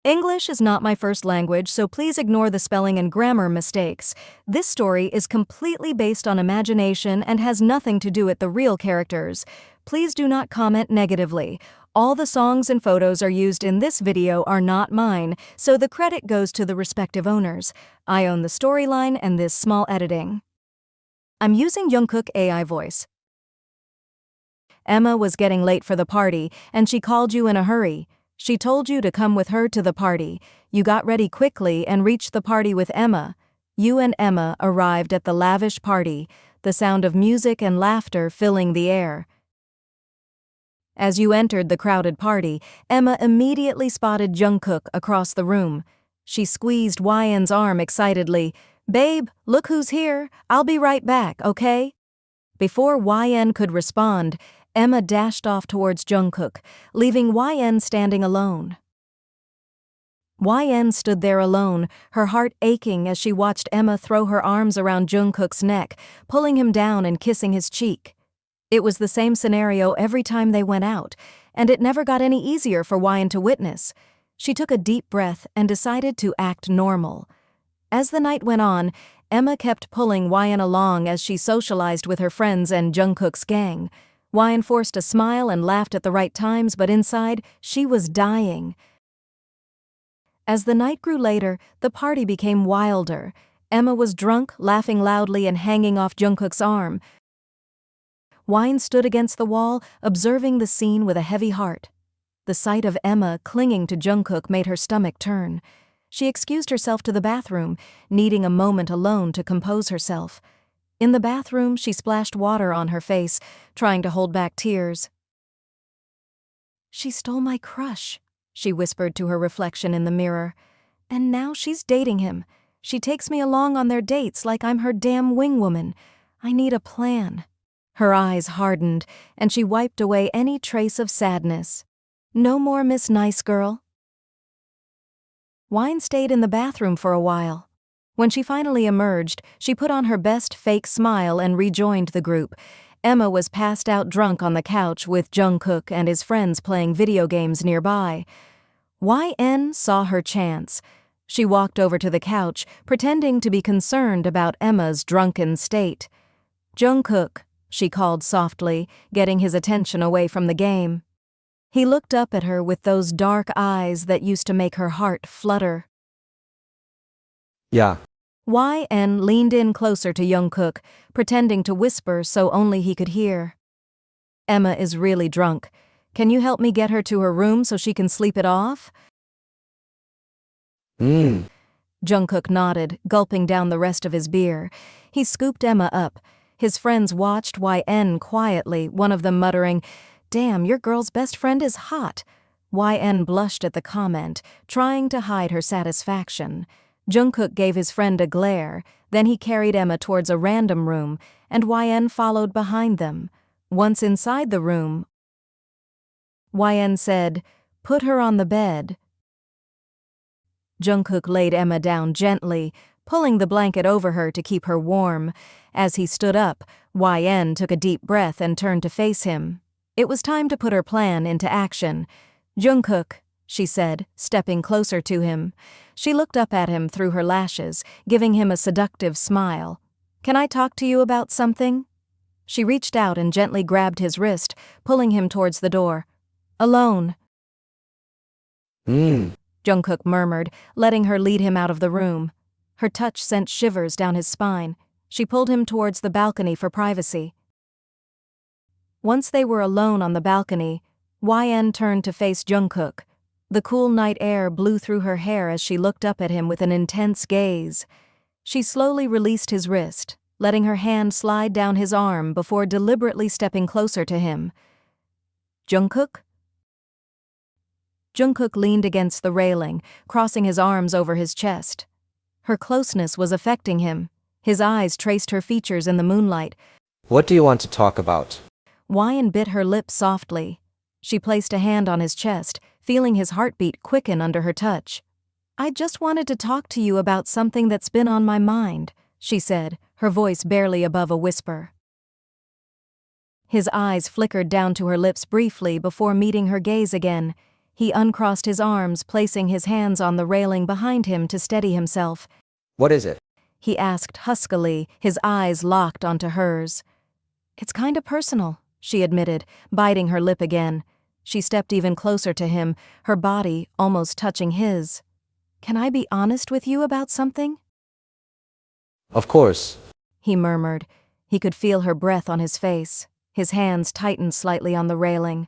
English is not my first language, so please ignore the spelling and grammar mistakes. This story is completely based on imagination and has nothing to do with the real characters. Please do not comment negatively. All the songs and photos are used in this video are not mine, so the credit goes to the respective owners. I own the storyline and this small editing. I'm using Jungkook AI voice. Emma was getting late for the party, and she called you in a hurry. She told you to come with her to the party. You got ready quickly and reached the party with Emma. You and Emma arrived at the lavish party, the sound of music and laughter filling the air. As you entered the crowded party, Emma immediately spotted Jungkook across the room. She squeezed YN's arm excitedly. "Babe, look who's here. I'll be right back, okay?" Before YN could respond, Emma dashed off towards Jungkook, leaving YN standing alone. YN stood there alone, her heart aching as she watched Emma throw her arms around Jungkook's neck, pulling him down and kissing his cheek. It was the same scenario every time they went out, and it never got any easier for YN to witness. She took a deep breath and decided to act normal. As the night went on, Emma kept pulling YN along as she socialized with her friends and Jungkook's gang. YN forced a smile and laughed at the right times, but inside, she was dying. As the night grew later, the party became wilder. Emma was drunk, laughing loudly and hanging off Jungkook's arm. YN stood against the wall, observing the scene with a heavy heart. The sight of Emma clinging to Jungkook made her stomach turn. She excused herself to the bathroom, needing a moment alone to compose herself. In the bathroom, she splashed water on her face, trying to hold back tears. "She stole my crush," she whispered to her reflection in the mirror. "And now she's dating him. She takes me along on their dates like I'm her damn wingwoman. I need a plan." Her eyes hardened, and she wiped away any trace of sadness. "No more Miss Nice Girl." YN stayed in the bathroom for a while. When she finally emerged, she put on her best fake smile and rejoined the group. Emma was passed out drunk on the couch with Jungkook and his friends playing video games nearby. YN saw her chance. She walked over to the couch, pretending to be concerned about Emma's drunken state. "Jungkook," she called softly, getting his attention away from the game. He looked up at her with those dark eyes that used to make her heart flutter. "Yeah." YN leaned in closer to Jungkook, pretending to whisper so only he could hear. "Emma is really drunk. Can you help me get her to her room so she can sleep it off?" Jungkook nodded, gulping down the rest of his beer. He scooped Emma up. His friends watched YN quietly, one of them muttering, "Damn, your girl's best friend is hot." YN blushed at the comment, trying to hide her satisfaction. Jungkook gave his friend a glare, then he carried Emma towards a random room, and YN followed behind them. Once inside the room, YN said, "Put her on the bed." Jungkook laid Emma down gently, pulling the blanket over her to keep her warm. As he stood up, YN took a deep breath and turned to face him. It was time to put her plan into action. "Jungkook," she said, stepping closer to him. She looked up at him through her lashes, giving him a seductive smile. "Can I talk to you about something?" She reached out and gently grabbed his wrist, pulling him towards the door. "Alone." Jungkook murmured, letting her lead him out of the room. Her touch sent shivers down his spine. She pulled him towards the balcony for privacy. Once they were alone on the balcony, YN turned to face Jungkook. The cool night air blew through her hair as she looked up at him with an intense gaze. She slowly released his wrist, letting her hand slide down his arm before deliberately stepping closer to him. "Jungkook?" Jungkook leaned against the railing, crossing his arms over his chest. Her closeness was affecting him. His eyes traced her features in the moonlight. "What do you want to talk about?" YN bit her lip softly. She placed a hand on his chest, feeling his heartbeat quicken under her touch. "I just wanted to talk to you about something that's been on my mind," she said, her voice barely above a whisper. His eyes flickered down to her lips briefly before meeting her gaze again. He uncrossed his arms, placing his hands on the railing behind him to steady himself. What is it? He asked huskily, his eyes locked onto hers. It's kinda personal, she admitted, biting her lip again. She stepped even closer to him, her body almost touching his. Can I be honest with you about something? Of course. He murmured. He could feel her breath on his face. His hands tightened slightly on the railing.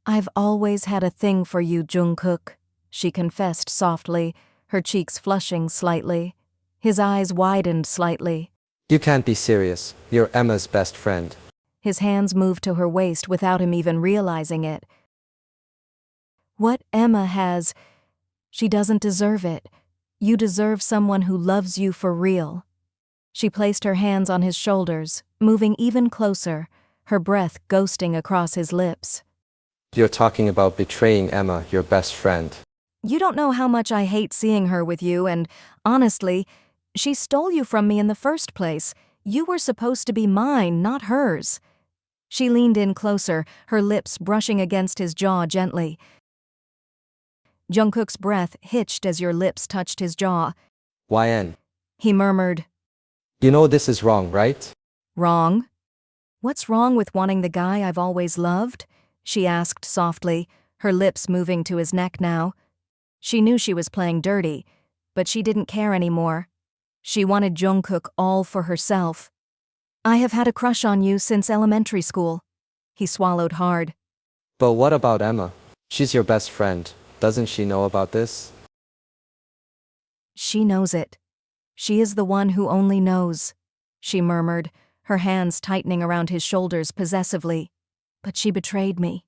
I've always had a thing for you, Jungkook, she confessed softly, her cheeks flushing slightly. His eyes widened slightly. You can't be serious. You're Emma's best friend. His hands moved to her waist without him even realizing it. What Emma has, she doesn't deserve it. You deserve someone who loves you for real. She placed her hands on his shoulders, moving even closer, her breath ghosting across his lips. You're talking about betraying Emma, your best friend. You don't know how much I hate seeing her with you, and honestly, she stole you from me in the first place. You were supposed to be mine, not hers. She leaned in closer, her lips brushing against his jaw gently. Jungkook's breath hitched as your lips touched his jaw. YN. He murmured. You know this is wrong, right? Wrong? What's wrong with wanting the guy I've always loved? She asked softly, her lips moving to his neck now. She knew she was playing dirty, but she didn't care anymore. She wanted Jungkook all for herself. I have had a crush on you since elementary school. He swallowed hard. But what about Emma? She's your best friend. Doesn't she know about this? She knows it. She is the one who only knows, she murmured, her hands tightening around his shoulders possessively. But she betrayed me.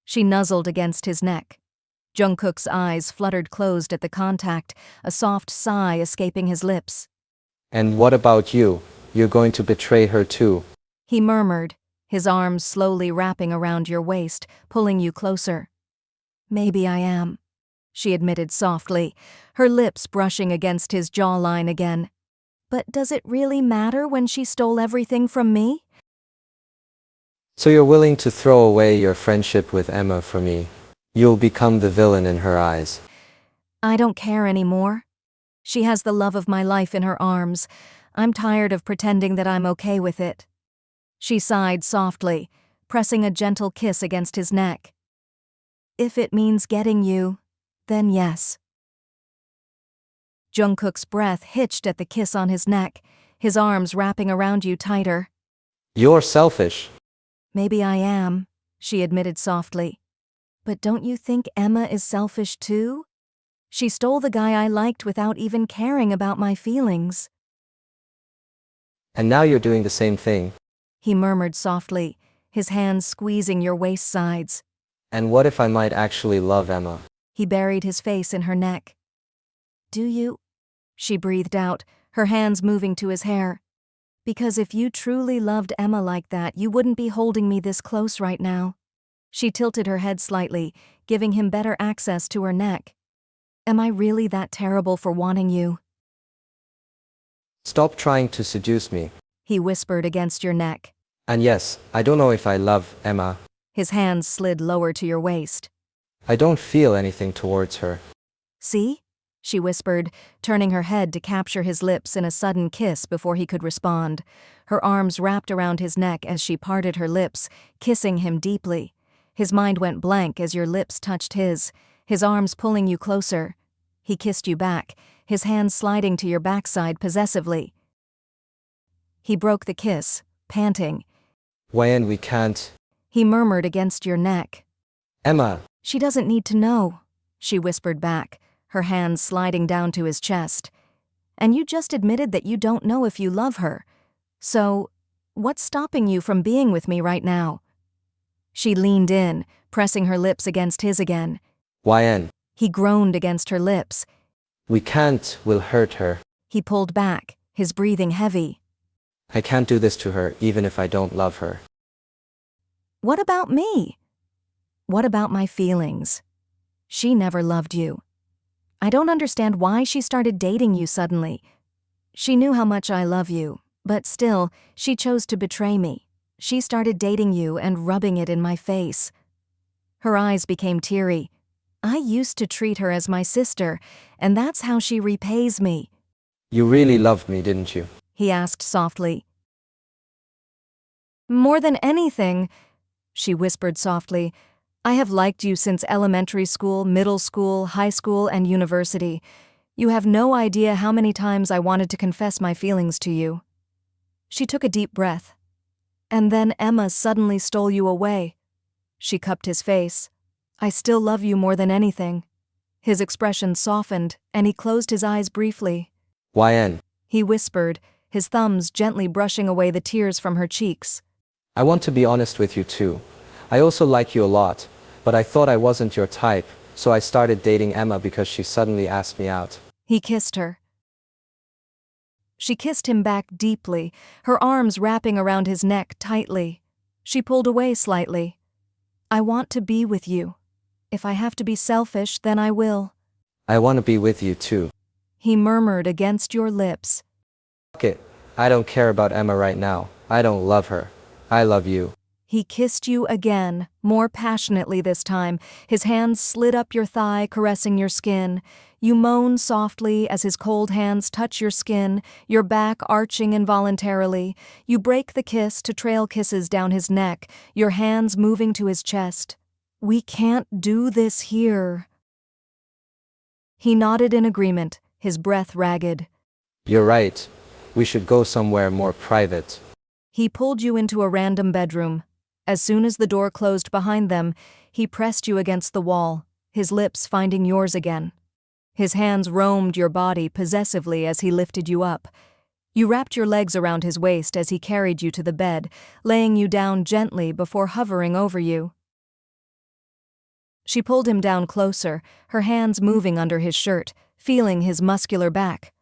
She nuzzled against his neck. Jungkook's eyes fluttered closed at the contact, a soft sigh escaping his lips. And what about you? You're going to betray her too. He murmured, his arms slowly wrapping around your waist, pulling you closer. Maybe I am, she admitted softly, her lips brushing against his jawline again. But does it really matter when she stole everything from me? So you're willing to throw away your friendship with Emma for me? You'll become the villain in her eyes. I don't care anymore. She has the love of my life in her arms. I'm tired of pretending that I'm okay with it. She sighed softly, pressing a gentle kiss against his neck. If it means getting you, then yes. Jungkook's breath hitched at the kiss on his neck, his arms wrapping around you tighter. You're selfish. Maybe I am, she admitted softly. But don't you think Emma is selfish too? She stole the guy I liked without even caring about my feelings. And now you're doing the same thing. He murmured softly, his hands squeezing your waist sides. And what if I might actually love Emma? He buried his face in her neck. Do you? She breathed out, her hands moving to his hair. Because if you truly loved Emma like that, you wouldn't be holding me this close right now. She tilted her head slightly, giving him better access to her neck. Am I really that terrible for wanting you? Stop trying to seduce me. He whispered against your neck. And yes, I don't know if I love Emma. His hands slid lower to your waist. I don't feel anything towards her. See? She whispered, turning her head to capture his lips in a sudden kiss before he could respond. Her arms wrapped around his neck as she parted her lips, kissing him deeply. His mind went blank as your lips touched his arms pulling you closer. He kissed you back, his hands sliding to your backside possessively. He broke the kiss, panting. When we can't. He murmured against your neck. Emma. She doesn't need to know, she whispered back, her hands sliding down to his chest. And you just admitted that you don't know if you love her. So, what's stopping you from being with me right now? She leaned in, pressing her lips against his again. YN. He groaned against her lips. We can't, will hurt her. He pulled back, his breathing heavy. I can't do this to her even if I don't love her. What about me? What about my feelings? She never loved you. I don't understand why she started dating you suddenly. She knew how much I love you, but still, she chose to betray me. She started dating you and rubbing it in my face. Her eyes became teary. I used to treat her as my sister, and that's how she repays me, You really loved me, didn't you? he asked softly. More than anything, she whispered softly, I have liked you since elementary school, middle school, high school, and university. You have no idea how many times I wanted to confess my feelings to you. She took a deep breath. And then Emma suddenly stole you away. She cupped his face. I still love you more than anything. His expression softened, and he closed his eyes briefly. YN. He whispered, his thumbs gently brushing away the tears from her cheeks. I want to be honest with you too. I also like you a lot, but I thought I wasn't your type, so I started dating Emma because she suddenly asked me out. He kissed her. She kissed him back deeply, her arms wrapping around his neck tightly. She pulled away slightly. I want to be with you. If I have to be selfish, then I will. I want to be with you too. He murmured against your lips. Fuck it. I don't care about Emma right now. I don't love her. I love you. He kissed you again, more passionately this time. His hands slid up your thigh, caressing your skin. You moan softly as his cold hands touch your skin, your back arching involuntarily. You break the kiss to trail kisses down his neck, your hands moving to his chest. We can't do this here. He nodded in agreement, his breath ragged. You're right. We should go somewhere more private. He pulled you into a random bedroom. As soon as the door closed behind them, he pressed you against the wall, his lips finding yours again. His hands roamed your body possessively as he lifted you up. You wrapped your legs around his waist as he carried you to the bed, laying you down gently before hovering over you. She pulled him down closer, her hands moving under his shirt, feeling his muscular back.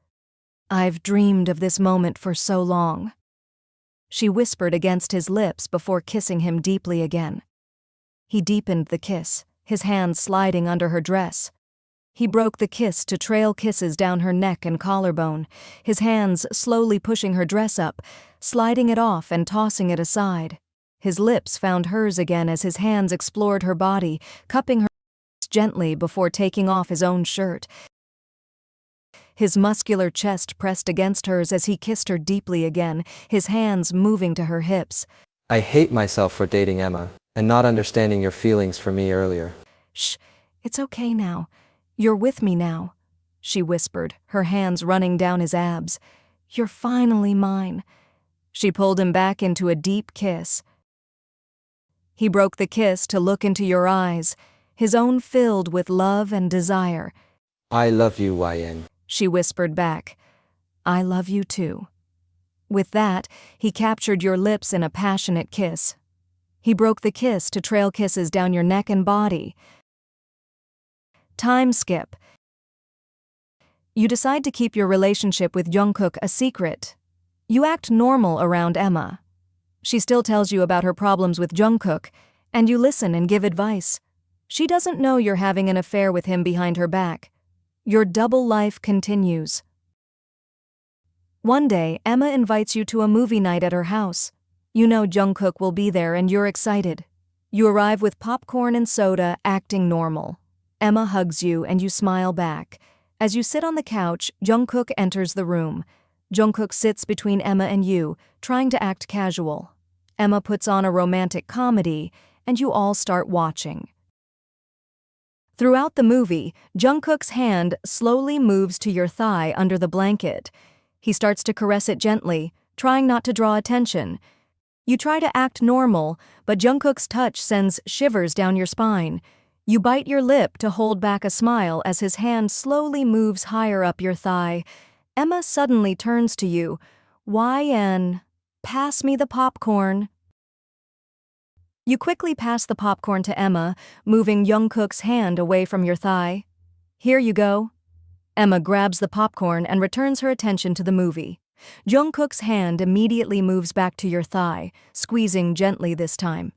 I've dreamed of this moment for so long. She whispered against his lips before kissing him deeply again. He deepened the kiss, his hands sliding under her dress. He broke the kiss to trail kisses down her neck and collarbone, his hands slowly pushing her dress up, sliding it off and tossing it aside. His lips found hers again as his hands explored her body, cupping her gently before taking off his own shirt. His muscular chest pressed against hers as he kissed her deeply again, his hands moving to her hips. I hate myself for dating Emma, and not understanding your feelings for me earlier. Shh, it's okay now. You're with me now, she whispered, her hands running down his abs. You're finally mine. She pulled him back into a deep kiss. He broke the kiss to look into your eyes, his own filled with love and desire. I love you, YN. She whispered back. I love you too. With that, he captured your lips in a passionate kiss. He broke the kiss to trail kisses down your neck and body. Time skip. You decide to keep your relationship with Jungkook a secret. You act normal around Emma. She still tells you about her problems with Jungkook, and you listen and give advice. She doesn't know you're having an affair with him behind her back. Your double life continues. One day, Emma invites you to a movie night at her house. You know Jungkook will be there and you're excited. You arrive with popcorn and soda, acting normal. Emma hugs you and you smile back. As you sit on the couch, Jungkook enters the room. Jungkook sits between Emma and you, trying to act casual. Emma puts on a romantic comedy, and you all start watching. Throughout the movie, Jungkook's hand slowly moves to your thigh under the blanket. He starts to caress it gently, trying not to draw attention. You try to act normal, but Jungkook's touch sends shivers down your spine. You bite your lip to hold back a smile as his hand slowly moves higher up your thigh. Emma suddenly turns to you. YN, pass me the popcorn. You quickly pass the popcorn to Emma, moving Jungkook's hand away from your thigh. Here you go. Emma grabs the popcorn and returns her attention to the movie. Jungkook's hand immediately moves back to your thigh, squeezing gently this time.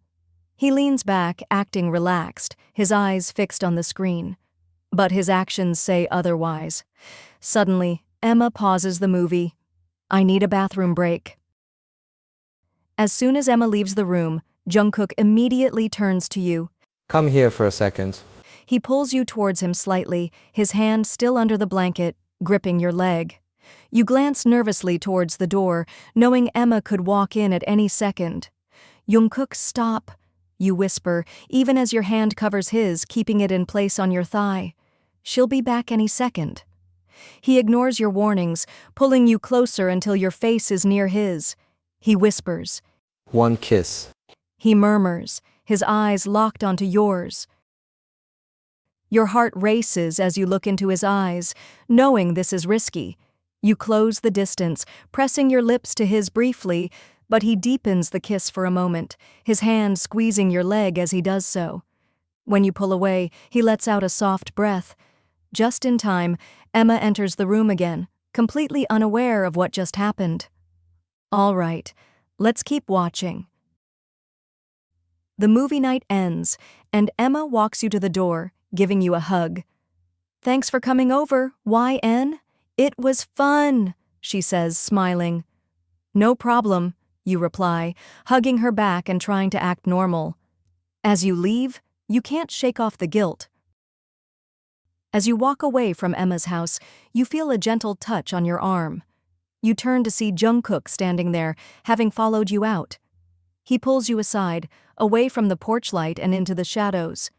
He leans back, acting relaxed, his eyes fixed on the screen. But his actions say otherwise. Suddenly, Emma pauses the movie. I need a bathroom break. As soon as Emma leaves the room, Jungkook immediately turns to you. Come here for a second. He pulls you towards him slightly, his hand still under the blanket, gripping your leg. You glance nervously towards the door, knowing Emma could walk in at any second. "Jungkook, stop," you whisper, even as your hand covers his, keeping it in place on your thigh. "She'll be back any second." He ignores your warnings, pulling you closer until your face is near his. He whispers. "One kiss." He murmurs, his eyes locked onto yours. Your heart races as you look into his eyes, knowing this is risky. You close the distance, pressing your lips to his briefly, but he deepens the kiss for a moment, his hand squeezing your leg as he does so. When you pull away, he lets out a soft breath. Just in time, Emma enters the room again, completely unaware of what just happened. "All right, let's keep watching." The movie night ends, and Emma walks you to the door, giving you a hug. "Thanks for coming over, YN. It was fun," she says, smiling. "No problem," you reply, hugging her back and trying to act normal. As you leave, you can't shake off the guilt. As you walk away from Emma's house, you feel a gentle touch on your arm. You turn to see Jungkook standing there, having followed you out. He pulls you aside, away from the porch light and into the shadows.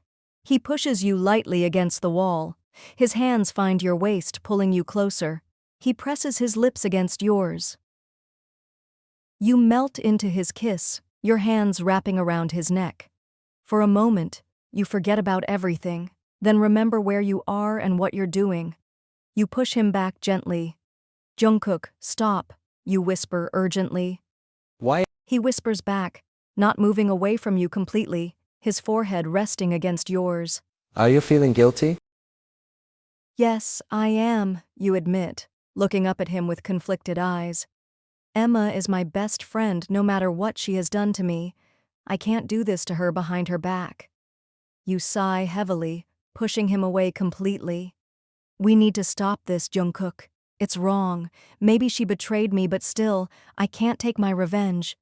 He pushes you lightly against the wall. His hands find your waist, pulling you closer. He presses his lips against yours. You melt into his kiss, your hands wrapping around his neck. For a moment, you forget about everything, then remember where you are and what you're doing. You push him back gently. "Jungkook, stop," you whisper urgently. "Why?" He whispers back, not moving away from you completely, his forehead resting against yours. "Are you feeling guilty?" "Yes, I am," you admit, looking up at him with conflicted eyes. "Emma is my best friend no matter what she has done to me. I can't do this to her behind her back." You sigh heavily, pushing him away completely. "We need to stop this, Jungkook. It's wrong. Maybe she betrayed me, but still, I can't take my revenge."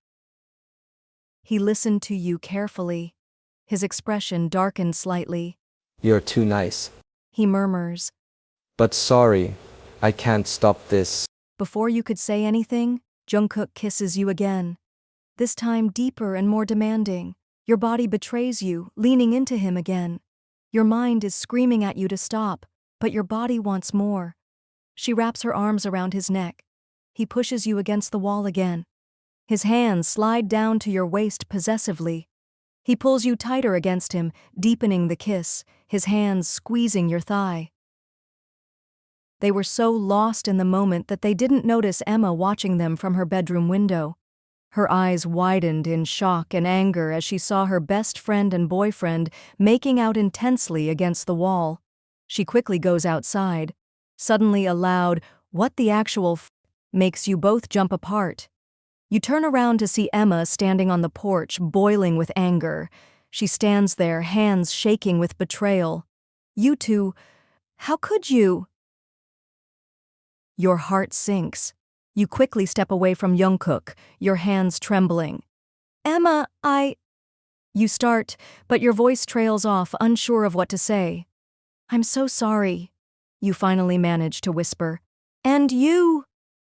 He listened to you carefully. His expression darkened slightly. "You're too nice. He murmurs. But sorry, I can't stop this." Before you could say anything, Jungkook kisses you again. This time deeper and more demanding. Your body betrays you, leaning into him again. Your mind is screaming at you to stop, but your body wants more. She wraps her arms around his neck. He pushes you against the wall again. His hands slide down to your waist possessively. He pulls you tighter against him, deepening the kiss, his hands squeezing your thigh. They were so lost in the moment that they didn't notice Emma watching them from her bedroom window. Her eyes widened in shock and anger as she saw her best friend and boyfriend making out intensely against the wall. She quickly goes outside. Suddenly a loud, "What the actual f—" makes you both jump apart. You turn around to see Emma standing on the porch, boiling with anger. She stands there, hands shaking with betrayal. "You two, how could you?" Your heart sinks. You quickly step away from Jungkook, your hands trembling. "Emma, You start, but your voice trails off, unsure of what to say. "I'm so sorry," you finally manage to whisper. "And you?"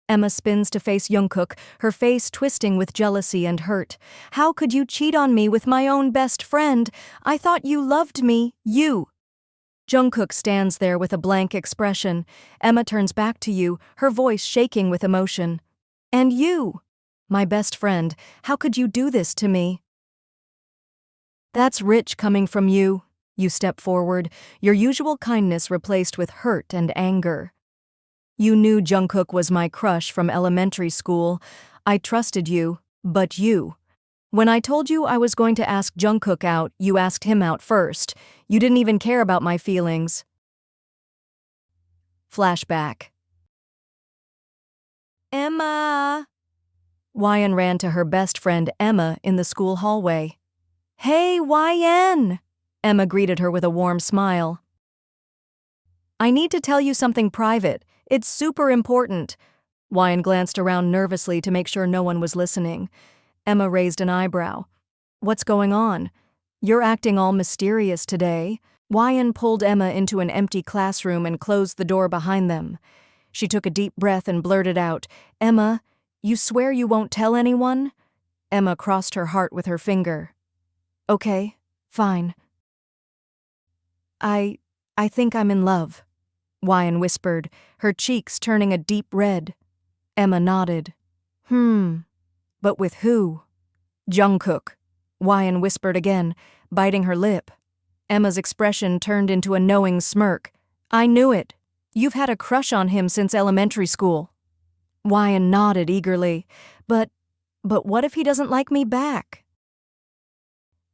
Emma spins to face Jungkook, her face twisting with jealousy and hurt. "How could you cheat on me with my own best friend? I thought you loved me, you." Jungkook stands there with a blank expression. Emma turns back to you, her voice shaking with emotion. "And you? My best friend, how could you do this to me?" "That's rich coming from you." You step forward, your usual kindness replaced with hurt and anger. "You knew Jungkook was my crush from elementary school. I trusted you, but you. When I told you I was going to ask Jungkook out, you asked him out first. You didn't even care about my feelings." Flashback. "Emma!" YN ran to her best friend Emma in the school hallway. "Hey, YN!" Emma greeted her with a warm smile. "I need to tell you something private. It's super important." YN glanced around nervously to make sure no one was listening. Emma raised an eyebrow. "What's going on? You're acting all mysterious today." YN pulled Emma into an empty classroom and closed the door behind them. She took a deep breath and blurted out, "Emma, you swear you won't tell anyone?" Emma crossed her heart with her finger. "Okay, fine." I think I'm in love," YN whispered, her cheeks turning a deep red. Emma nodded. But with who?" "Jungkook," YN whispered again, biting her lip. Emma's expression turned into a knowing smirk. "I knew it. You've had a crush on him since elementary school." YN nodded eagerly. But what if he doesn't like me back?"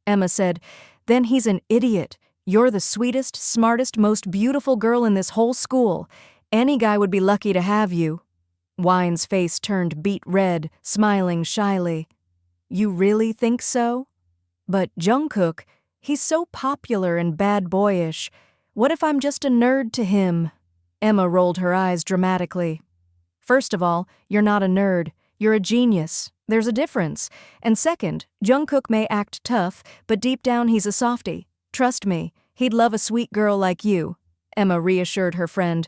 Emma said, "Then he's an idiot. You're the sweetest, smartest, most beautiful girl in this whole school. Any guy would be lucky to have you." YN's face turned beet red, smiling shyly. "You really think so? But Jungkook, he's so popular and bad boyish. What if I'm just a nerd to him?" Emma rolled her eyes dramatically. "First of all, you're not a nerd. You're a genius. There's a difference. And second, Jungkook may act tough, but deep down he's a softie. Trust me, he'd love a sweet girl like you," Emma reassured her friend.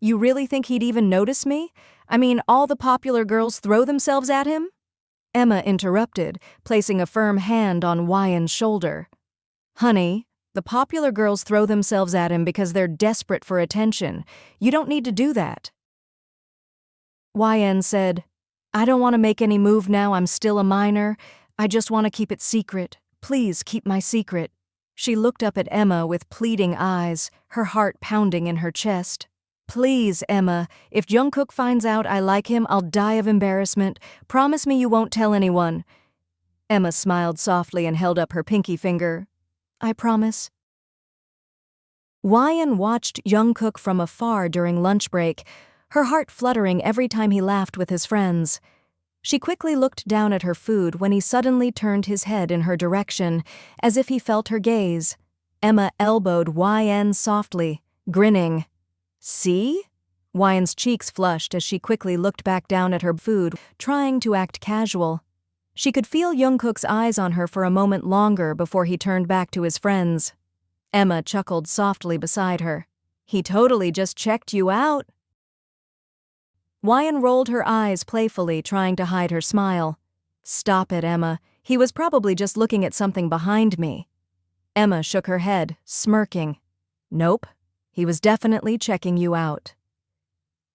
"You really think he'd even notice me? I mean, all the popular girls throw themselves at him?" Emma interrupted, placing a firm hand on YN's shoulder. "Honey, the popular girls throw themselves at him because they're desperate for attention. You don't need to do that." YN said, "I don't want to make any move now. I'm still a minor. I just want to keep it secret. Please keep my secret." She looked up at Emma with pleading eyes, her heart pounding in her chest. "Please, Emma, if Jungkook finds out I like him, I'll die of embarrassment. Promise me you won't tell anyone." Emma smiled softly and held up her pinky finger. "I promise." YN watched Jungkook from afar during lunch break, her heart fluttering every time he laughed with his friends. She quickly looked down at her food when he suddenly turned his head in her direction, as if he felt her gaze. Emma elbowed YN softly, grinning. "See?" YN's cheeks flushed as she quickly looked back down at her food, trying to act casual. She could feel Jungkook's eyes on her for a moment longer before he turned back to his friends. Emma chuckled softly beside her. "He totally just checked you out." YN rolled her eyes playfully, trying to hide her smile. "Stop it, Emma. He was probably just looking at something behind me." Emma shook her head, smirking. "Nope. He was definitely checking you out."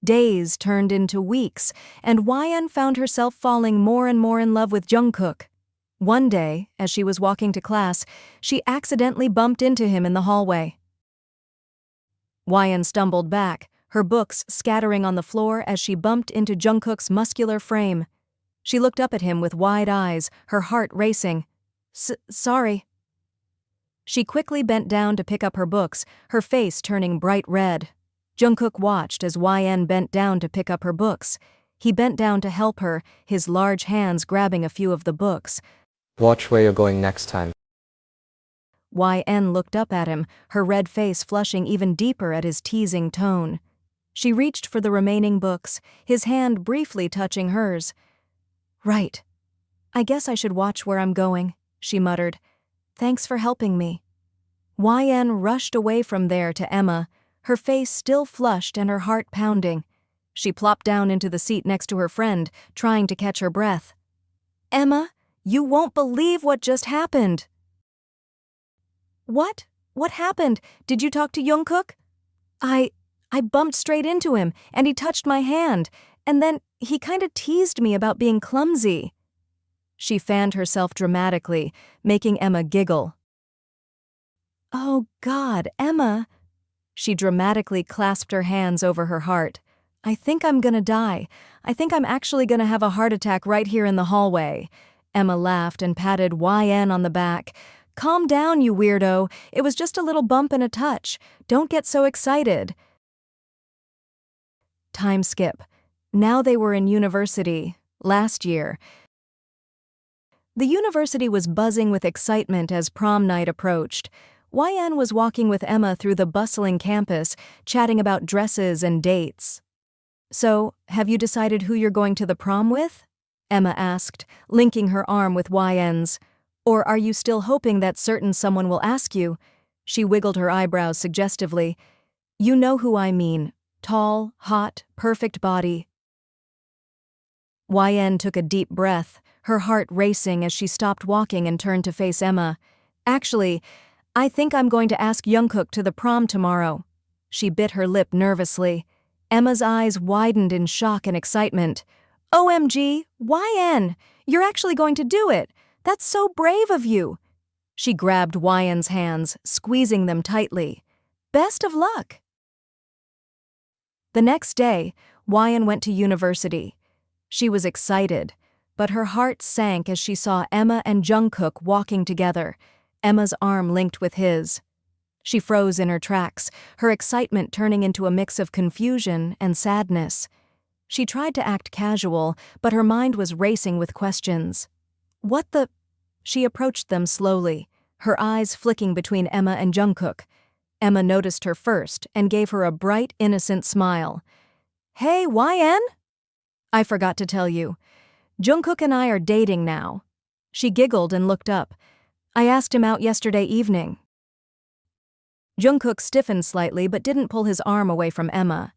Days turned into weeks, and YN found herself falling more and more in love with Jungkook. One day, as she was walking to class, she accidentally bumped into him in the hallway. YN stumbled back, her books scattering on the floor as she bumped into Jungkook's muscular frame. She looked up at him with wide eyes, her heart racing. Sorry." She quickly bent down to pick up her books, her face turning bright red. Jungkook watched as YN bent down to pick up her books. He bent down to help her, his large hands grabbing a few of the books. Watch where you're going next time. YN looked up at him, her red face flushing even deeper at his teasing tone. She reached for the remaining books, his hand briefly touching hers. "Right. I guess I should watch where I'm going," she muttered. "Thanks for helping me." YN rushed away from there to Emma, her face still flushed and her heart pounding. She plopped down into the seat next to her friend, trying to catch her breath. "Emma, you won't believe what just happened." "What? What happened? Did you talk to Jungkook?" I bumped straight into him, and he touched my hand, and then he kinda teased me about being clumsy." She fanned herself dramatically, making Emma giggle. "Oh God, Emma." She dramatically clasped her hands over her heart. "I think I'm gonna die. I think I'm actually gonna have a heart attack right here in the hallway." Emma laughed and patted YN on the back. "Calm down, you weirdo. It was just a little bump and a touch. Don't get so excited." Time skip. Now they were in university, last year. The university was buzzing with excitement as prom night approached. YN was walking with Emma through the bustling campus, chatting about dresses and dates. "So, have you decided who you're going to the prom with?" Emma asked, linking her arm with YN's. Or are you still hoping that certain someone will ask you? She wiggled her eyebrows suggestively. You know who I mean. Tall, hot, perfect body. YN took a deep breath, her heart racing as she stopped walking and turned to face Emma. Actually, I think I'm going to ask Jungkook to the prom tomorrow. She bit her lip nervously. Emma's eyes widened in shock and excitement. OMG, YN, you're actually going to do it. That's so brave of you. She grabbed YN's hands, squeezing them tightly. Best of luck. The next day, YN went to university. She was excited, but her heart sank as she saw Emma and Jungkook walking together, Emma's arm linked with his. She froze in her tracks, her excitement turning into a mix of confusion and sadness. She tried to act casual, but her mind was racing with questions. What the? She approached them slowly, her eyes flicking between Emma and Jungkook. Emma noticed her first and gave her a bright, innocent smile. Hey, YN? I forgot to tell you. Jungkook and I are dating now. She giggled and looked up. I asked him out yesterday evening. Jungkook stiffened slightly but didn't pull his arm away from Emma.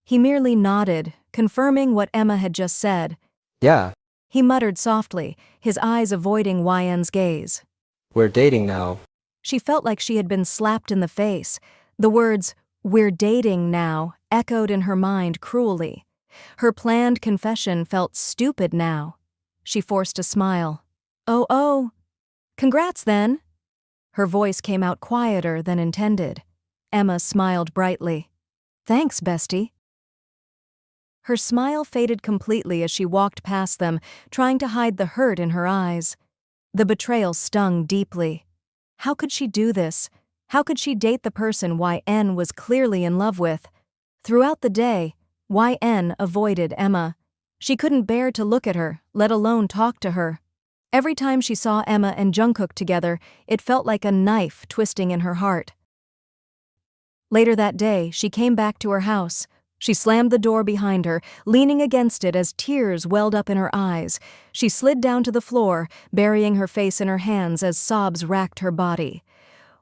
He merely nodded, confirming what Emma had just said. Yeah, He muttered softly, his eyes avoiding YN's gaze. we're dating now. She felt like she had been slapped in the face. The words, "we're dating now," echoed in her mind cruelly. Her planned confession felt stupid now. She forced a smile. Oh, congrats then. Her voice came out quieter than intended. Emma smiled brightly. Thanks, bestie. Her smile faded completely as she walked past them, trying to hide the hurt in her eyes. The betrayal stung deeply. How could she do this? How could she date the person YN was clearly in love with? Throughout the day, YN avoided Emma. She couldn't bear to look at her, let alone talk to her. Every time she saw Emma and Jungkook together, it felt like a knife twisting in her heart. Later that day, she came back to her house. She slammed the door behind her, leaning against it as tears welled up in her eyes. She slid down to the floor, burying her face in her hands as sobs racked her body.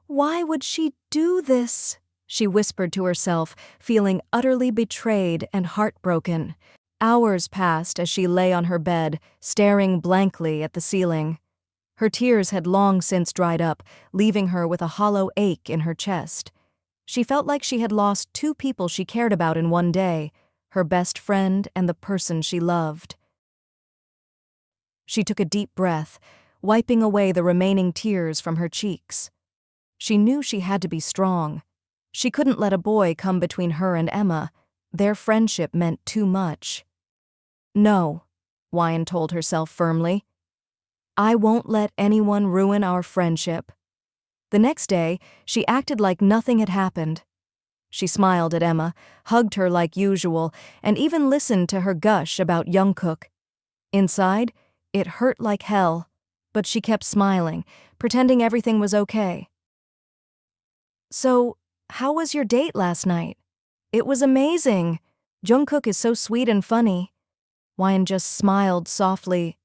Why would she do this? She whispered to herself, feeling utterly betrayed and heartbroken. Hours passed as she lay on her bed, staring blankly at the ceiling. Her tears had long since dried up, leaving her with a hollow ache in her chest. She felt like she had lost two people she cared about in one day, her best friend and the person she loved. She took a deep breath, wiping away the remaining tears from her cheeks. She knew she had to be strong. She couldn't let a boy come between her and Emma. Their friendship meant too much. No, YN told herself firmly. I won't let anyone ruin our friendship. The next day, she acted like nothing had happened. She smiled at Emma, hugged her like usual, and even listened to her gush about Jungkook. Inside, it hurt like hell, but she kept smiling, pretending everything was okay. So, how was your date last night? It was amazing. Jungkook is so sweet and funny. YN just smiled softly.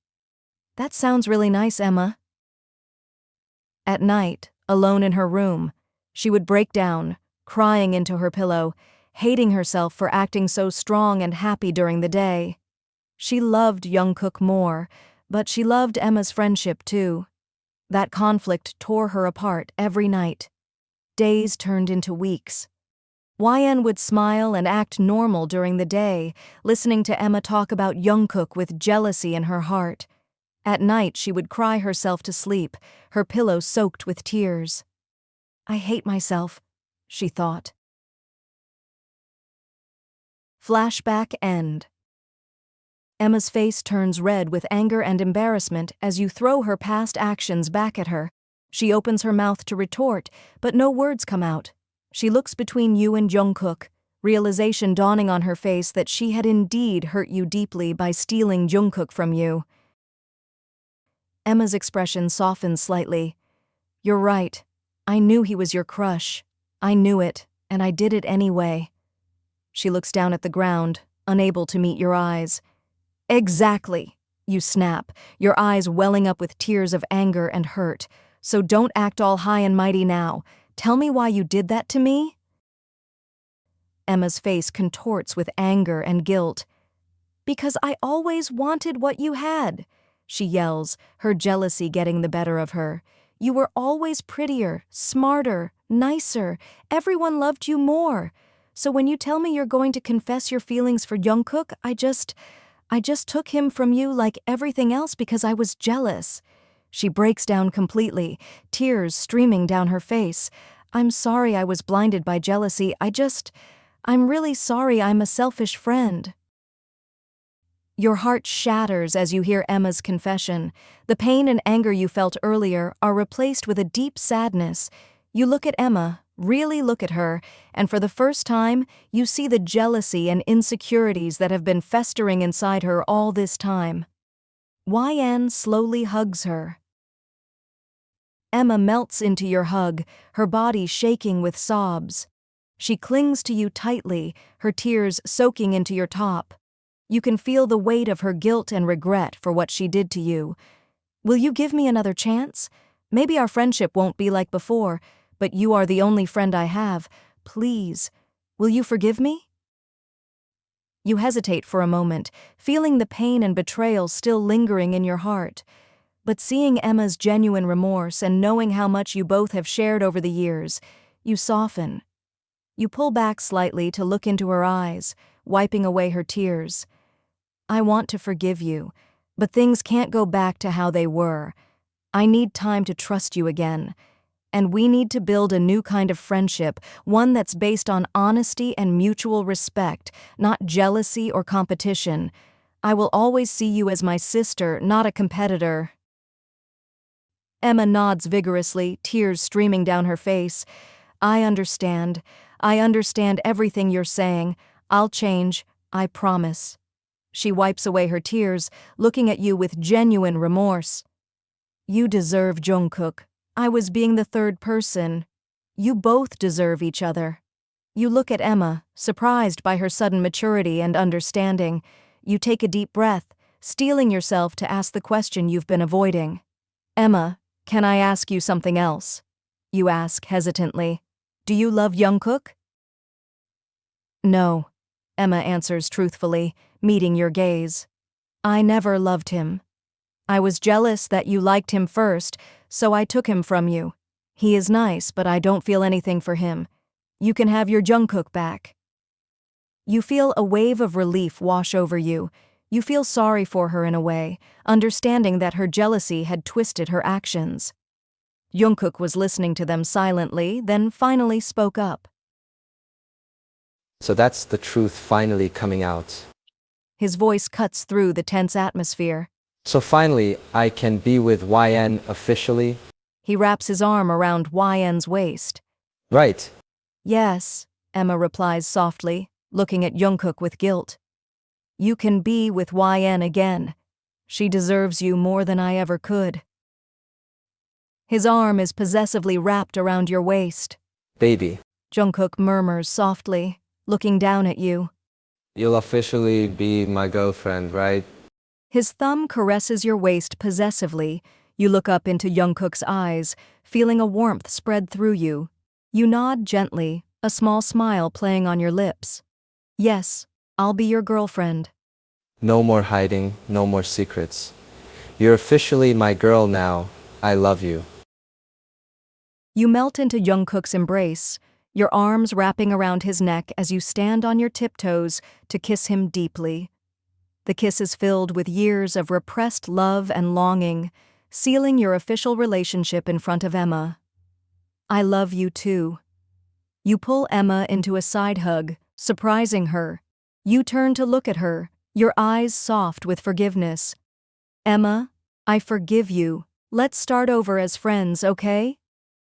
That sounds really nice, Emma. At night, alone in her room, she would break down, crying into her pillow, hating herself for acting so strong and happy during the day. She loved Jungkook more, but she loved Emma's friendship too. That conflict tore her apart every night. Days turned into weeks. YN would smile and act normal during the day, listening to Emma talk about Jungkook with jealousy in her heart. At night, she would cry herself to sleep, her pillow soaked with tears. I hate myself, she thought. Flashback end. Emma's face turns red with anger and embarrassment as you throw her past actions back at her. She opens her mouth to retort, but no words come out. She looks between you and Jungkook, realization dawning on her face that she had indeed hurt you deeply by stealing Jungkook from you. Emma's expression softened slightly. You're right. I knew he was your crush. I knew it, and I did it anyway. She looks down at the ground, unable to meet your eyes. Exactly. You snap, your eyes welling up with tears of anger and hurt. So don't act all high and mighty now. Tell me why you did that to me? Emma's face contorts with anger and guilt. Because I always wanted what you had, she yells, her jealousy getting the better of her. You were always prettier, smarter, nicer. Everyone loved you more. So when you tell me you're going to confess your feelings for Jungkook, I just took him from you like everything else because I was jealous. She breaks down completely, tears streaming down her face. I'm sorry I was blinded by jealousy. I'm really sorry I'm a selfish friend. Your heart shatters as you hear Emma's confession. The pain and anger you felt earlier are replaced with a deep sadness. You look at Emma, really look at her, and for the first time, you see the jealousy and insecurities that have been festering inside her all this time. YN slowly hugs her. Emma melts into your hug, her body shaking with sobs. She clings to you tightly, her tears soaking into your top. You can feel the weight of her guilt and regret for what she did to you. Will you give me another chance? Maybe our friendship won't be like before, but you are the only friend I have. Please, will you forgive me? You hesitate for a moment, feeling the pain and betrayal still lingering in your heart. But seeing Emma's genuine remorse and knowing how much you both have shared over the years, you soften. You pull back slightly to look into her eyes, wiping away her tears. I want to forgive you, but things can't go back to how they were. I need time to trust you again. And we need to build a new kind of friendship, one that's based on honesty and mutual respect, not jealousy or competition. I will always see you as my sister, not a competitor. Emma nods vigorously, tears streaming down her face. I understand. I understand everything you're saying. I'll change. I promise. She wipes away her tears, looking at you with genuine remorse. You deserve Jungkook. I was being the third person. You both deserve each other. You look at Emma, surprised by her sudden maturity and understanding. You take a deep breath, steeling yourself to ask the question you've been avoiding. Emma, can I ask you something else? You ask hesitantly. Do you love Jungkook? No, Emma answers truthfully, meeting your gaze. I never loved him. I was jealous that you liked him first, so I took him from you. He is nice, but I don't feel anything for him. You can have your Jungkook back. You feel a wave of relief wash over you. You feel sorry for her in a way, understanding that her jealousy had twisted her actions. Jungkook was listening to them silently, then finally spoke up. So that's the truth finally coming out. His voice cuts through the tense atmosphere. So finally, I can be with YN officially? He wraps his arm around YN's waist. Right. Yes, Emma replies softly, looking at Jungkook with guilt. You can be with YN again. She deserves you more than I ever could. His arm is possessively wrapped around your waist. Baby. Jungkook murmurs softly, looking down at you. You'll officially be my girlfriend, right? His thumb caresses your waist possessively. You look up into Jungkook's eyes, feeling a warmth spread through you. You nod gently, a small smile playing on your lips. Yes, I'll be your girlfriend. No more hiding, no more secrets. You're officially my girl now. I love you. You melt into Jungkook's embrace, your arms wrapping around his neck as you stand on your tiptoes to kiss him deeply. The kiss is filled with years of repressed love and longing, sealing your official relationship in front of Emma. I love you too. You pull Emma into a side hug, surprising her. You turn to look at her, your eyes soft with forgiveness. Emma, I forgive you. Let's start over as friends, okay?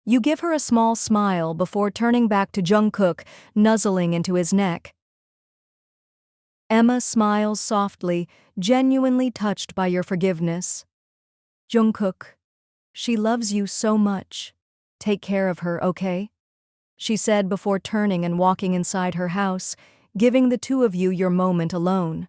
You give her a small smile before turning back to Jungkook, nuzzling into his neck. Emma smiles softly, genuinely touched by your forgiveness. Jungkook, she loves you so much. Take care of her, okay? She said before turning and walking inside her house, giving the two of you your moment alone.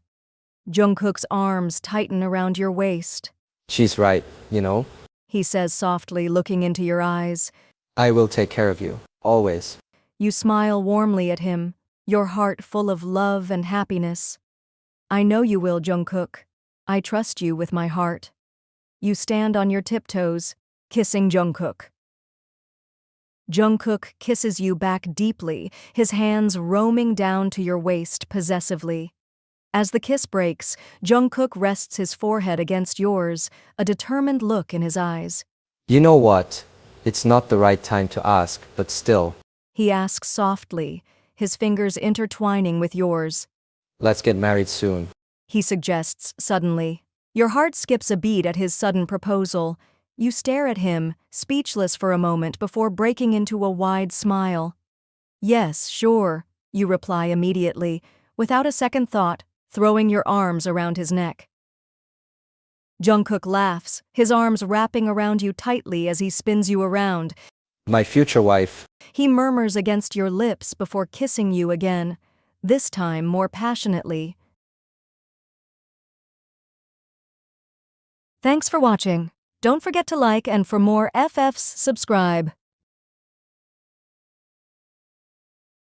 Jungkook's arms tighten around your waist. She's right, you know? He says softly, looking into your eyes. I will take care of you, always. You smile warmly at him, your heart full of love and happiness. I know you will, Jungkook. I trust you with my heart. You stand on your tiptoes, kissing Jungkook. Jungkook kisses you back deeply, his hands roaming down to your waist possessively. As the kiss breaks, Jungkook rests his forehead against yours, a determined look in his eyes. You know what? It's not the right time to ask, but still. He asks softly, his fingers intertwining with yours. Let's get married soon. He suggests suddenly. Your heart skips a beat at his sudden proposal. You stare at him, speechless for a moment before breaking into a wide smile. Yes, sure, you reply immediately, without a second thought, throwing your arms around his neck. Jungkook laughs, his arms wrapping around you tightly as he spins you around. My future wife. He murmurs against your lips before kissing you again, this time more passionately. Thanks for watching. Don't forget to like and for more FFs, subscribe.